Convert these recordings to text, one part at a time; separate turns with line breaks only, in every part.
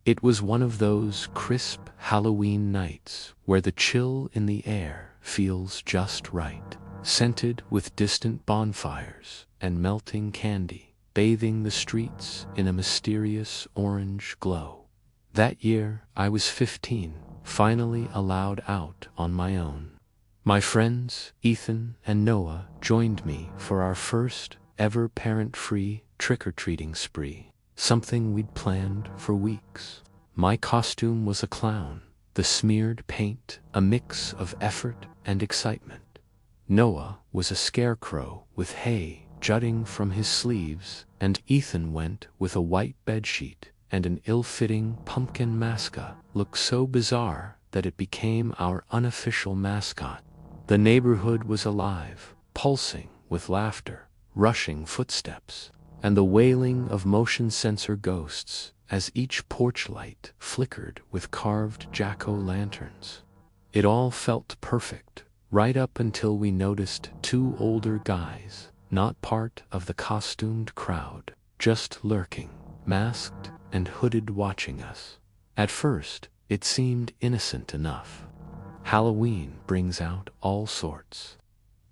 It was one of those crisp Halloween nights where the chill in the air feels just right, scented with distant bonfires and melting candy, bathing the streets in a mysterious orange glow. That year I was 15, finally allowed out on my own. My friends, Ethan and Noah, joined me for our first ever parent-free trick-or-treating spree, something we'd planned for weeks. My costume was a clown, the smeared paint a mix of effort and excitement. Noah was a scarecrow with hay jutting from his sleeves, and Ethan went with a white bedsheet and an ill-fitting pumpkin mascot looked so bizarre that it became our unofficial mascot. The neighborhood was alive, pulsing with laughter, rushing footsteps, and the wailing of motion sensor ghosts as each porch light flickered with carved jack-o'-lanterns. It all felt perfect, right up until we noticed two older guys, not part of the costumed crowd, just lurking, masked and hooded, watching us. At first, it seemed innocent enough. Halloween brings out all sorts.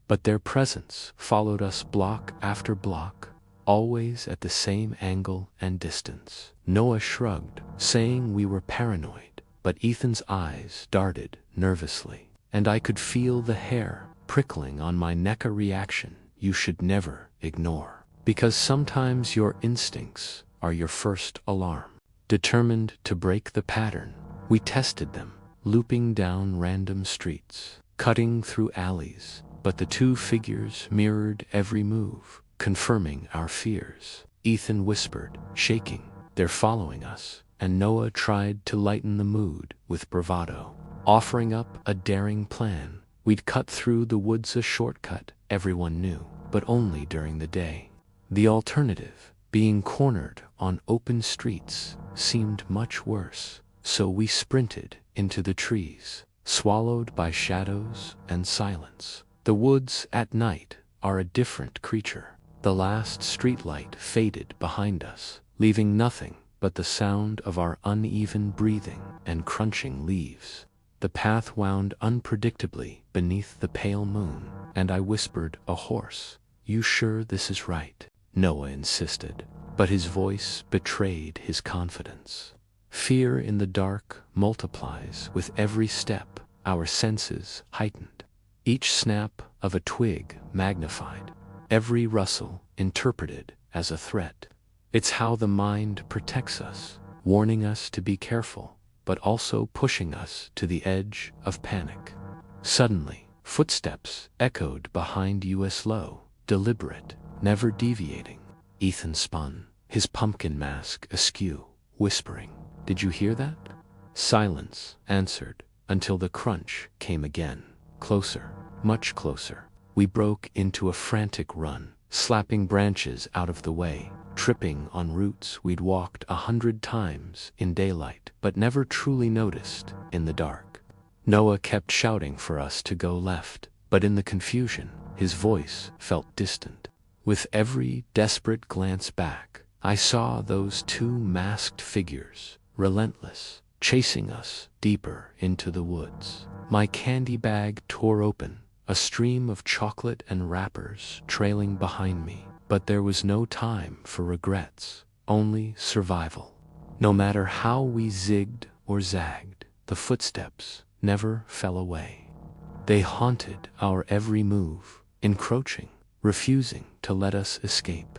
But their presence followed us block after block, always at the same angle and distance. Noah shrugged, saying we were paranoid, but Ethan's eyes darted nervously, and I could feel the hair prickling on my neck, a reaction you should never ignore, because sometimes your instincts are your first alarm. Determined to break the pattern, we tested them, looping down random streets, cutting through alleys, but the two figures mirrored every move, confirming our fears. Ethan whispered, shaking, "They're following us," and Noah tried to lighten the mood with bravado, offering up a daring plan. We'd cut through the woods, a shortcut everyone knew, but only during the day. The alternative, being cornered on open streets, seemed much worse, so we sprinted into the trees, swallowed by shadows and silence. The woods at night are a different creature. The last streetlight faded behind us, leaving nothing but the sound of our uneven breathing and crunching leaves. The path wound unpredictably beneath the pale moon, and I whispered a hoarse, "You sure this is right?" Noah insisted, but his voice betrayed his confidence. Fear in the dark multiplies with every step, our senses heightened. Each snap of a twig magnified, every rustle interpreted as a threat. It's how the mind protects us, warning us to be careful, but also pushing us to the edge of panic. Suddenly, footsteps echoed behind us, low, deliberate, never deviating. Ethan spun, his pumpkin mask askew, whispering, "Did you hear that?" Silence answered, until the crunch came again, closer, much closer. We broke into a frantic run, slapping branches out of the way, tripping on roots we'd walked 100 times in daylight but never truly noticed in the dark. Noah kept shouting for us to go left, but in the confusion, his voice felt distant. With every desperate glance back, I saw those two masked figures, relentless, chasing us deeper into the woods. My candy bag tore open, a stream of chocolate and wrappers trailing behind me, but there was no time for regrets, only survival. No matter how we zigged or zagged, the footsteps never fell away. They haunted our every move, encroaching, refusing to let us escape.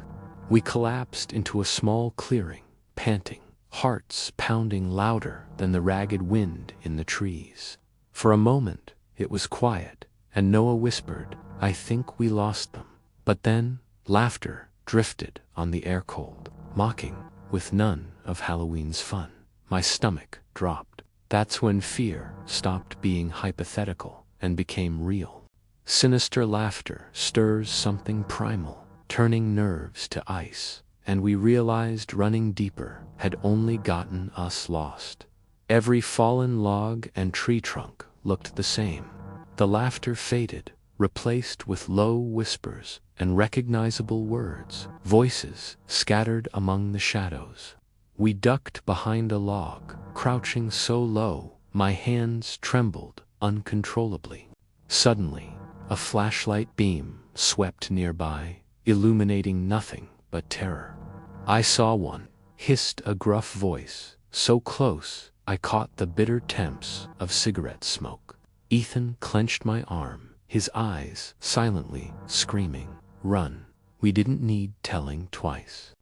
We collapsed into a small clearing, panting, hearts pounding louder than the ragged wind in the trees. For a moment, it was quiet, and Noah whispered, "I think we lost them." But then, laughter drifted on the air, cold, mocking, with none of Halloween's fun. My stomach dropped. That's when fear stopped being hypothetical and became real. Sinister laughter stirs something primal, turning nerves to ice, and we realized running deeper had only gotten us lost. Every fallen log and tree trunk looked the same. The laughter faded, replaced with low whispers and recognizable words, voices scattered among the shadows. We ducked behind a log, crouching so low, my hands trembled uncontrollably. Suddenly, a flashlight beam swept nearby, illuminating nothing but terror. "I saw one," hissed a gruff voice, so close I caught the bitter temps of cigarette smoke. Ethan clenched my arm, his eyes silently screaming, "Run!" We didn't need telling twice.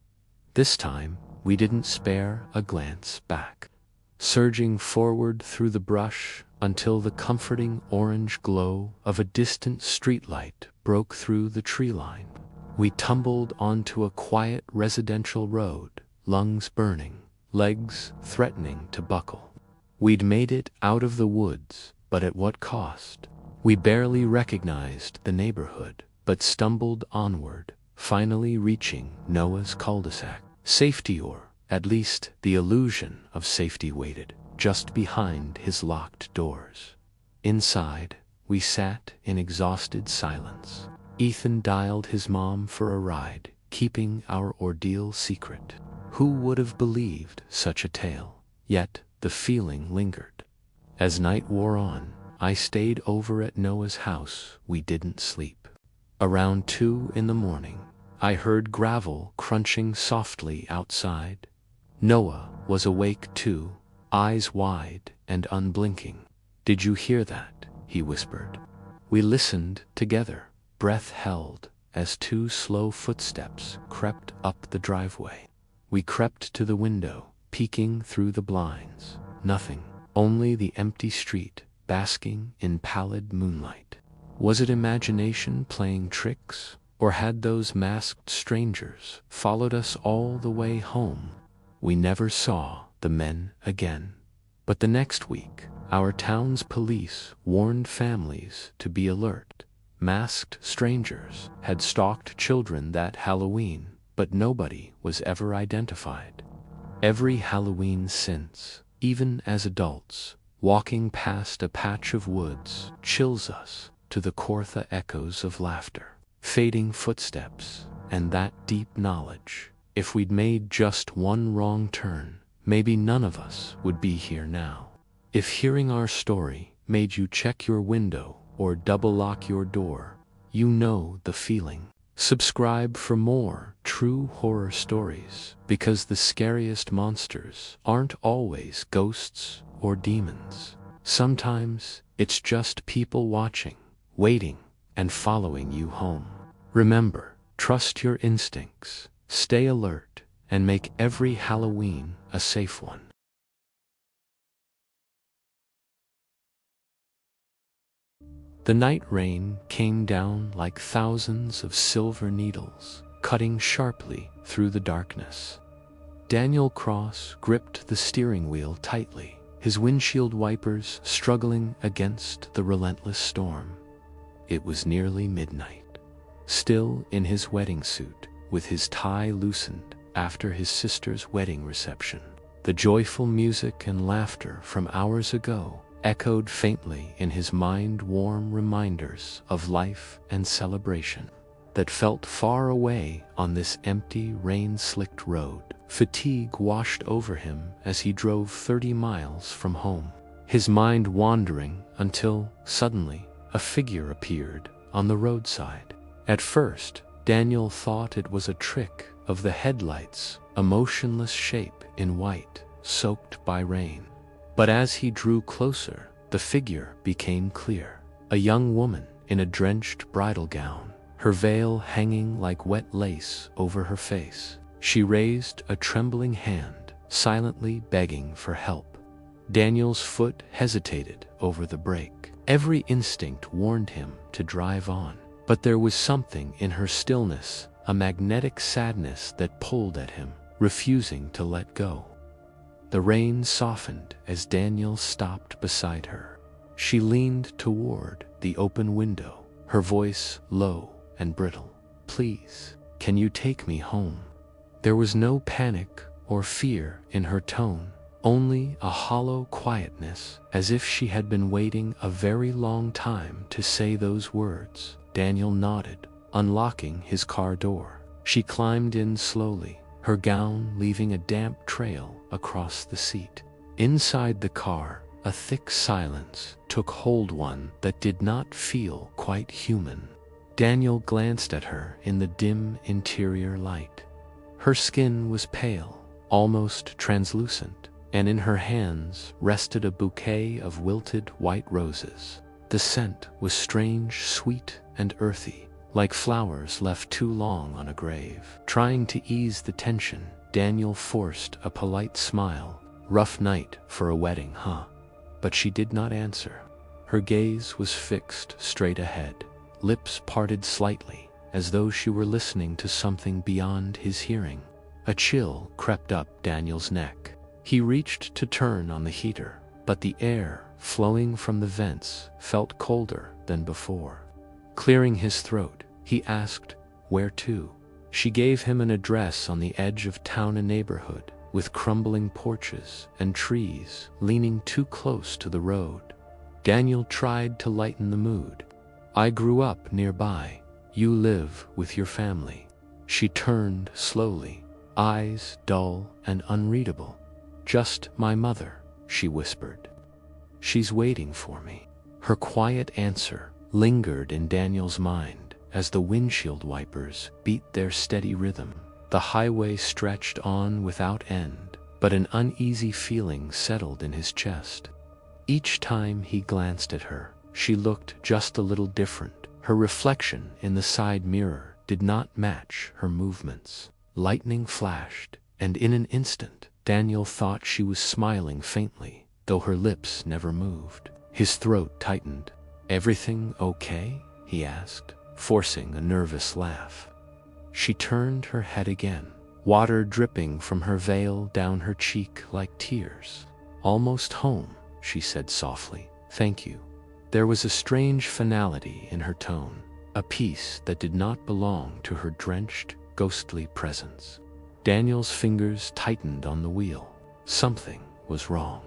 This time, we didn't spare a glance back. Surging forward through the brush until the comforting orange glow of a distant streetlight broke through the tree line, we tumbled onto a quiet residential road, lungs burning, legs threatening to buckle. We'd made it out of the woods, but at what cost? We barely recognized the neighborhood, but stumbled onward, finally reaching Noah's cul-de-sac. Safety, or at least the illusion of safety, waited just behind his locked doors. Inside, we sat in exhausted silence. Ethan dialed his mom for a ride, keeping our ordeal secret. Who would have believed such a tale? Yet the feeling lingered. As night wore on, I stayed over at Noah's house. We didn't sleep. Around 2 in the morning, I heard gravel crunching softly outside. Noah was awake too, eyes wide and unblinking. "Did you hear that?" he whispered. We listened together, breath held, as 2 slow footsteps crept up the driveway. We crept to the window, peeking through the blinds. Nothing, only the empty street, basking in pallid moonlight. Was it imagination playing tricks? Or had those masked strangers followed us all the way home? We never saw the men again. But the next week, our town's police warned families to be alert. Masked strangers had stalked children that Halloween, but nobody was ever identified. Every Halloween since, even as adults, walking past a patch of woods chills us to the Cortha echoes of laughter, fading footsteps, and that deep knowledge. If we'd made just one wrong turn, maybe none of us would be here now. If hearing our story made you check your window or double lock your door, you know the feeling. Subscribe for more true horror stories, because the scariest monsters aren't always ghosts or demons. Sometimes it's just people watching, waiting, and following you home. Remember, trust your instincts, stay alert, and make every Halloween a safe one. The night rain came down like thousands of silver needles, cutting sharply through the darkness. Daniel Cross gripped the steering wheel tightly, his windshield wipers struggling against the relentless storm. It was nearly midnight. Still in his wedding suit, with his tie loosened after his sister's wedding reception, the joyful music and laughter from hours ago echoed faintly in his mind, warm reminders of life and celebration that felt far away on this empty, rain-slicked road. Fatigue washed over him as he drove 30 miles from home, his mind wandering until, suddenly, a figure appeared on the roadside. At first, Daniel thought it was a trick of the headlights, a motionless shape in white, soaked by rain. But as he drew closer, the figure became clear. A young woman in a drenched bridal gown, her veil hanging like wet lace over her face. She raised a trembling hand, silently begging for help. Daniel's foot hesitated over the brake. Every instinct warned him to drive on. But there was something in her stillness, a magnetic sadness that pulled at him, refusing to let go. The rain softened as Daniel stopped beside her. She leaned toward the open window, her voice low and brittle. "Please, can you take me home?" There was no panic or fear in her tone, only a hollow quietness, as if she had been waiting a very long time to say those words. Daniel nodded, unlocking his car door. She climbed in slowly, her gown leaving a damp trail across the seat. Inside the car, a thick silence took hold, one that did not feel quite human. Daniel glanced at her in the dim interior light. Her skin was pale, almost translucent, and in her hands rested a bouquet of wilted white roses. The scent was strange, sweet, and earthy, like flowers left too long on a grave. Trying to ease the tension, Daniel forced a polite smile. "Rough night for a wedding, huh?" But she did not answer. Her gaze was fixed straight ahead, lips parted slightly, as though she were listening to something beyond his hearing. A chill crept up Daniel's neck. He reached to turn on the heater, but the air flowing from the vents felt colder than before. Clearing his throat, he asked, "Where to?" She gave him an address on the edge of town, a neighborhood with crumbling porches and trees leaning too close to the road. Daniel tried to lighten the mood. "I grew up nearby. You live with your family." She turned slowly, eyes dull and unreadable. "Just my mother," she whispered. "She's waiting for me." Her quiet answer lingered in Daniel's mind as the windshield wipers beat their steady rhythm. The highway stretched on without end, but an uneasy feeling settled in his chest. Each time he glanced at her, she looked just a little different. Her reflection in the side mirror did not match her movements. Lightning flashed, and in an instant, Daniel thought she was smiling faintly, though her lips never moved. His throat tightened. "Everything okay?" he asked, forcing a nervous laugh. She turned her head again, water dripping from her veil down her cheek like tears. "Almost home," she said softly. "Thank you." There was a strange finality in her tone, a peace that did not belong to her drenched, ghostly presence. Daniel's fingers tightened on the wheel. Something was wrong.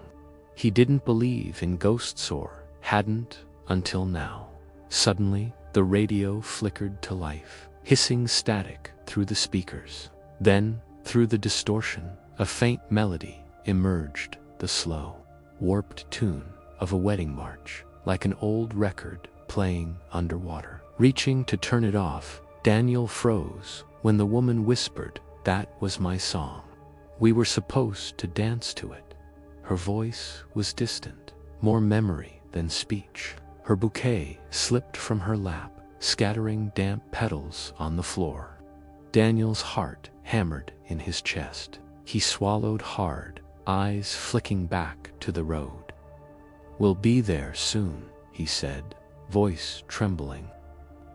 He didn't believe in ghosts, or hadn't until now. Suddenly, the radio flickered to life, hissing static through the speakers. Then, through the distortion, a faint melody emerged, the slow, warped tune of a wedding march, like an old record playing underwater. Reaching to turn it off, Daniel froze when the woman whispered, "That was my song. We were supposed to dance to it." Her voice was distant, more memory than speech. Her bouquet slipped from her lap, scattering damp petals on the floor. Daniel's heart hammered in his chest. He swallowed hard, eyes flicking back to the road. "We'll be there soon," he said, voice trembling.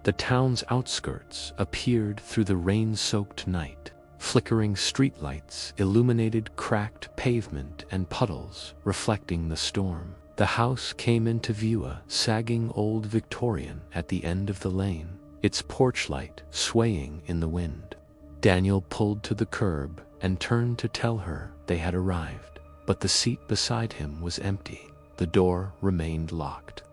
The town's outskirts appeared through the rain-soaked night. Flickering streetlights illuminated cracked pavement and puddles reflecting the storm. The house came into view, a sagging old Victorian at the end of the lane, its porch light swaying in the wind. Daniel pulled to the curb and turned to tell her they had arrived, but the seat beside him was empty. The door remained locked.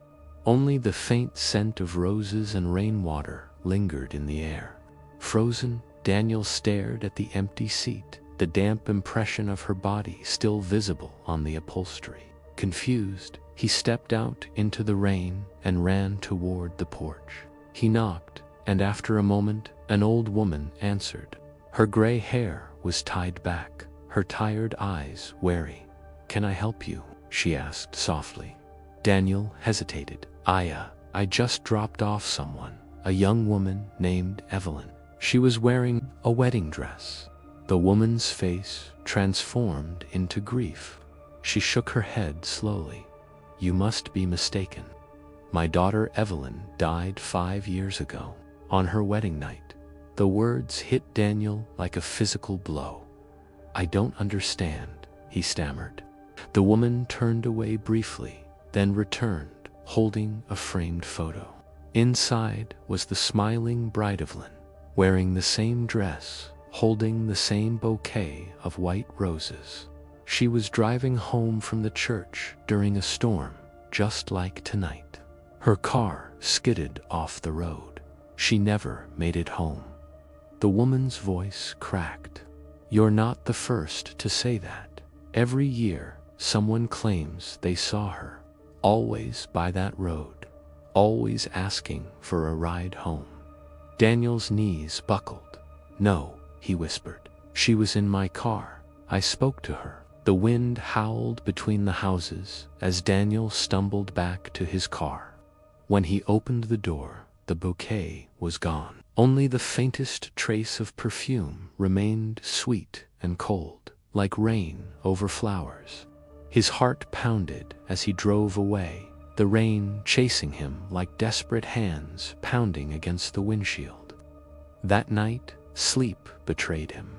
Only the faint scent of roses and rainwater lingered in the air. Frozen, Daniel stared at the empty seat, the damp impression of her body still visible on the upholstery. Confused, he stepped out into the rain and ran toward the porch. He knocked, and after a moment, an old woman answered. Her gray hair was tied back, her tired eyes wary. "Can I help you?" she asked softly. Daniel hesitated. I just dropped off someone, a young woman named Evelyn. She was wearing a wedding dress." The woman's face transformed into grief. She shook her head slowly. "You must be mistaken. My daughter Evelyn died 5 years ago, on her wedding night." The words hit Daniel like a physical blow. "I don't understand," he stammered. The woman turned away briefly, then returned, holding a framed photo. Inside was the smiling bride Evelyn, wearing the same dress, holding the same bouquet of white roses. She was driving home from the church during a storm, just like tonight. Her car skidded off the road. She never made it home. The woman's voice cracked. You're not the first to say that. Every year, someone claims they saw her, always by that road, always asking for a ride home. Daniel's knees buckled. No, he whispered. She was in my car. I spoke to her. The wind howled between the houses as Daniel stumbled back to his car. When he opened the door, the bouquet was gone. Only the faintest trace of perfume remained, sweet and cold, like rain over flowers. His heart pounded as he drove away, the rain chasing him like desperate hands pounding against the windshield. That night, sleep betrayed him.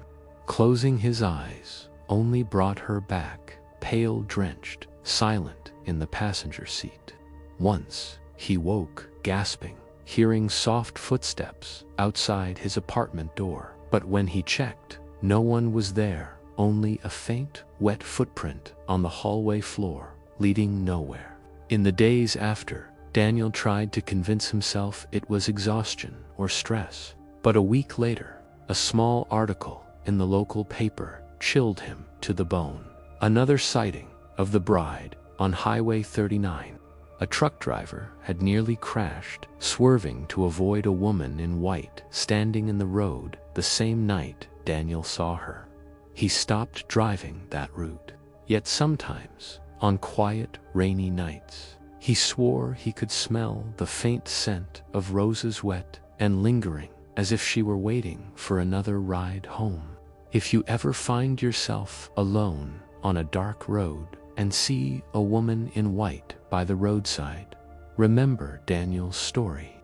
Closing his eyes only brought her back, pale, drenched, silent in the passenger seat. Once, he woke, gasping, hearing soft footsteps outside his apartment door. But when he checked, no one was there, only a faint, wet footprint on the hallway floor, leading nowhere. In the days after, Daniel tried to convince himself it was exhaustion or stress. But a week later, a small article in the local paper chilled him to the bone. Another sighting of the bride on Highway 39. A truck driver had nearly crashed, swerving to avoid a woman in white standing in the road the same night Daniel saw her. He stopped driving that route. Yet sometimes, on quiet, rainy nights, he swore he could smell the faint scent of roses wet and lingering, as if she were waiting for another ride home. If you ever find yourself alone on a dark road and see a woman in white by the roadside, remember Daniel's story.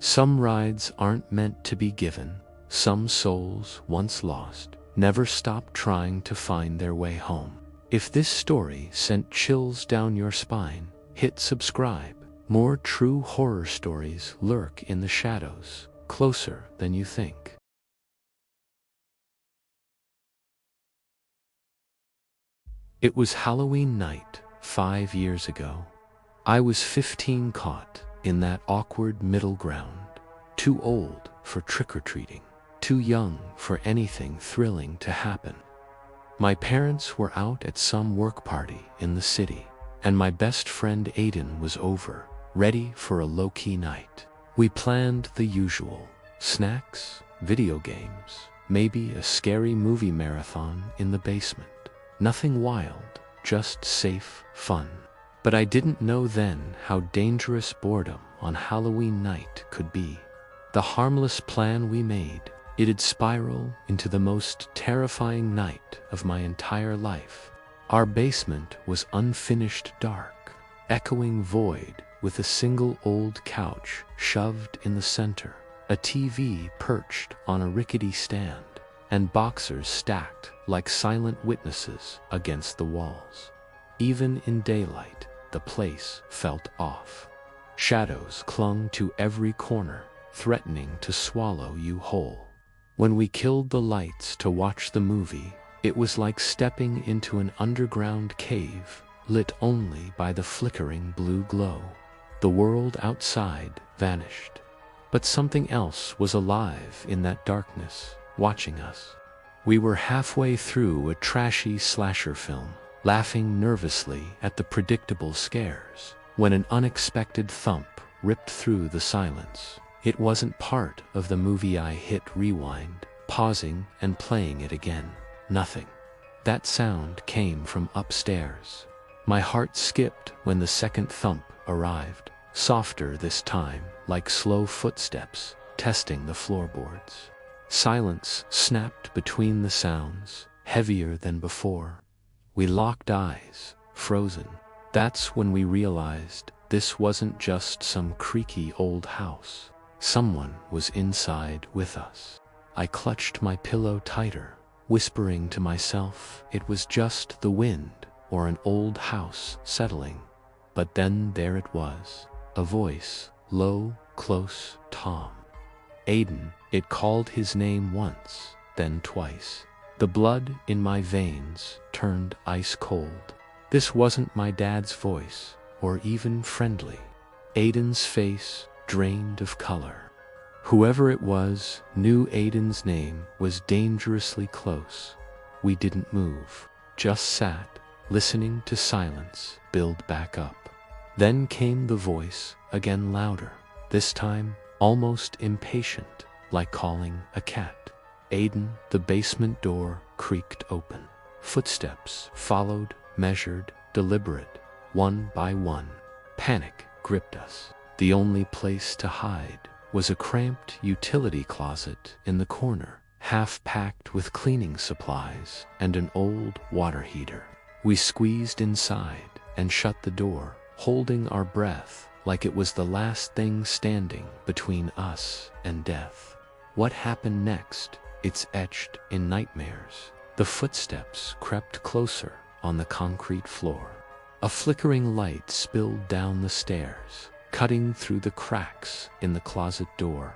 Some rides aren't meant to be given. Some souls, once lost, never stop trying to find their way home. If this story sent chills down your spine, hit subscribe. More true horror stories lurk in the shadows, closer than you think. It was Halloween night 5 years ago. I was 15, caught in that awkward middle ground, too old for trick-or-treating, too young for anything thrilling to happen. My parents were out at some work party in the city, and my best friend Aiden was over, ready for a low-key night. We planned the usual: snacks, video games, maybe a scary movie marathon in the basement. Nothing wild, just safe fun. But I didn't know then how dangerous boredom on Halloween night could be. The harmless plan we made, it'd spiral into the most terrifying night of my entire life. Our basement was unfinished dark, echoing void, with a single old couch shoved in the center, a TV perched on a rickety stand, and boxers stacked like silent witnesses against the walls. Even in daylight, the place felt off. Shadows clung to every corner, threatening to swallow you whole. When we killed the lights to watch the movie, it was like stepping into an underground cave, lit only by the flickering blue glow. The world outside vanished, but something else was alive in that darkness, watching us. We were halfway through a trashy slasher film, laughing nervously at the predictable scares, when an unexpected thump ripped through the silence. It wasn't part of the movie. I hit rewind, pausing and playing it again. Nothing. That sound came from upstairs. My heart skipped when the second thump arrived, softer this time, like slow footsteps, testing the floorboards. Silence snapped between the sounds, heavier than before. We locked eyes, frozen. That's when we realized this wasn't just some creaky old house. Someone was inside with us. I clutched my pillow tighter, whispering to myself it was just the wind or an old house settling. But then there it was, a voice, low, close, Tom. Aiden. It called his name once, then twice. The blood in my veins turned ice cold. This wasn't my dad's voice, or even friendly. Aiden's face drained of color. Whoever it was knew Aiden's name was dangerously close. We didn't move, just sat, listening to silence build back up. Then came the voice, again louder, this time almost impatient, like calling a cat. Aiden, the basement door creaked open. Footsteps followed, measured, deliberate, one by one. Panic gripped us. The only place to hide was a cramped utility closet in the corner, half packed with cleaning supplies and an old water heater. We squeezed inside and shut the door, holding our breath like it was the last thing standing between us and death. What happened next? It's etched in nightmares. The footsteps crept closer on the concrete floor. A flickering light spilled down the stairs, cutting through the cracks in the closet door.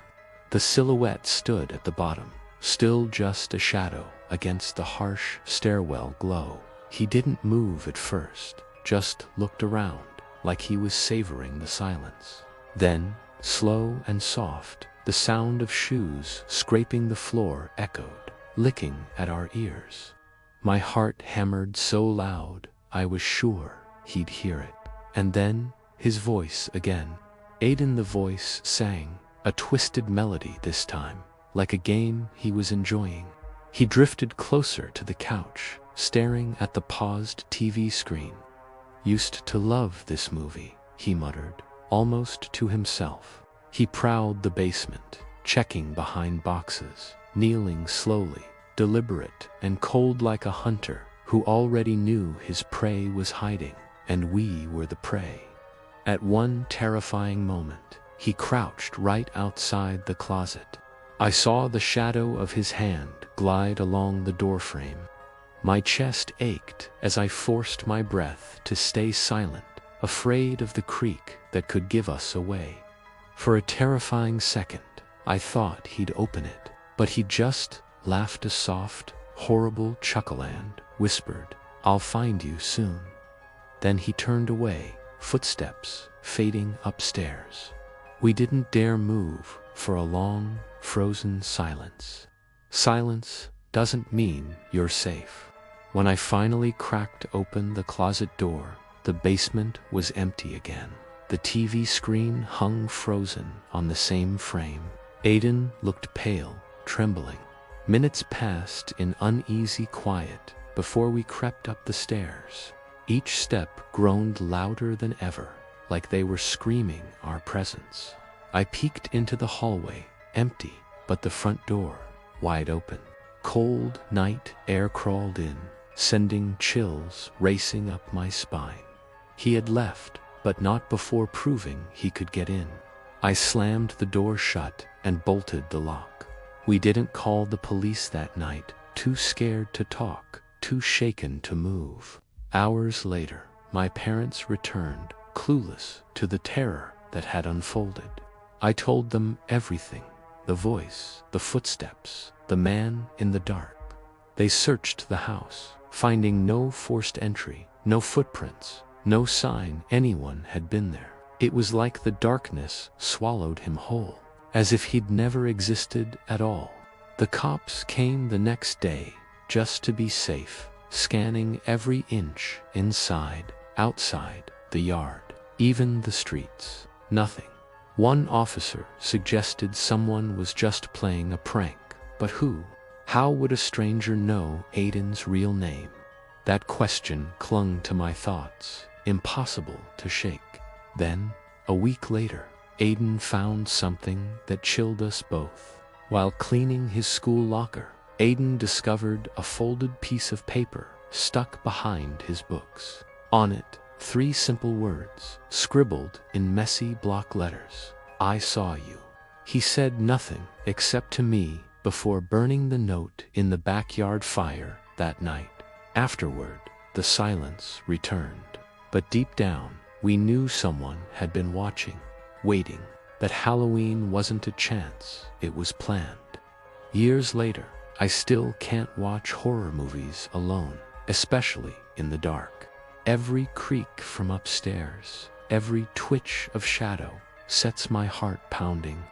The silhouette stood at the bottom, still just a shadow against the harsh stairwell glow. He didn't move at first, just looked around like he was savoring the silence. Then, slow and soft, the sound of shoes scraping the floor echoed, licking at our ears. My heart hammered so loud, I was sure he'd hear it. And then, his voice again. Aiden the voice sang, a twisted melody this time, like a game he was enjoying. He drifted closer to the couch, staring at the paused TV screen. Used to love this movie, he muttered, almost to himself. He prowled the basement, checking behind boxes, kneeling slowly, deliberate and cold like a hunter who already knew his prey was hiding, and we were the prey. At one terrifying moment, he crouched right outside the closet. I saw the shadow of his hand glide along the doorframe. My chest ached as I forced my breath to stay silent, afraid of the creak that could give us away. For a terrifying second, I thought he'd open it, but he just laughed a soft, horrible chuckle and whispered, "I'll find you soon." Then he turned away, footsteps fading upstairs. We didn't dare move for a long, frozen silence. Silence doesn't mean you're safe. When I finally cracked open the closet door, the basement was empty again. The TV screen hung frozen on the same frame. Aiden looked pale, trembling. Minutes passed in uneasy quiet before we crept up the stairs. Each step groaned louder than ever, like they were screaming our presence. I peeked into the hallway, empty, but the front door wide open. Cold night air crawled in, sending chills racing up my spine. He had left, but not before proving he could get in. I slammed the door shut and bolted the lock. We didn't call the police that night, too scared to talk, too shaken to move. Hours later, my parents returned, clueless to the terror that had unfolded. I told them everything, the voice, the footsteps, the man in the dark. They searched the house, finding no forced entry, no footprints, no sign anyone had been there. It was like the darkness swallowed him whole, as if he'd never existed at all. The cops came the next day, just to be safe, scanning every inch inside, outside, the yard, even the streets. Nothing. One officer suggested someone was just playing a prank, but who? How would a stranger know Aiden's real name? That question clung to my thoughts, impossible to shake. Then, a week later, Aiden found something that chilled us both. While cleaning his school locker, Aiden discovered a folded piece of paper stuck behind his books. On it, 3 simple words, scribbled in messy block letters. "I saw you." He said nothing except to me before burning the note in the backyard fire that night. Afterward, the silence returned. But deep down, we knew someone had been watching, waiting, that Halloween wasn't a chance, it was planned. Years later, I still can't watch horror movies alone, especially in the dark. Every creak from upstairs, every twitch of shadow sets my heart pounding.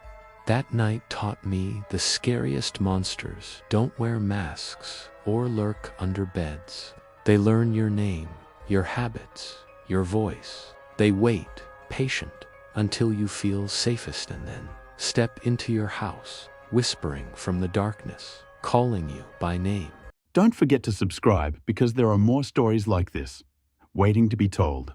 That night taught me the scariest monsters don't wear masks or lurk under beds. They learn your name, your habits, your voice. They wait, patient, until you feel safest and then step into your house, whispering from the darkness, calling you by name.
Don't forget to subscribe because there are more stories like this, waiting to be told.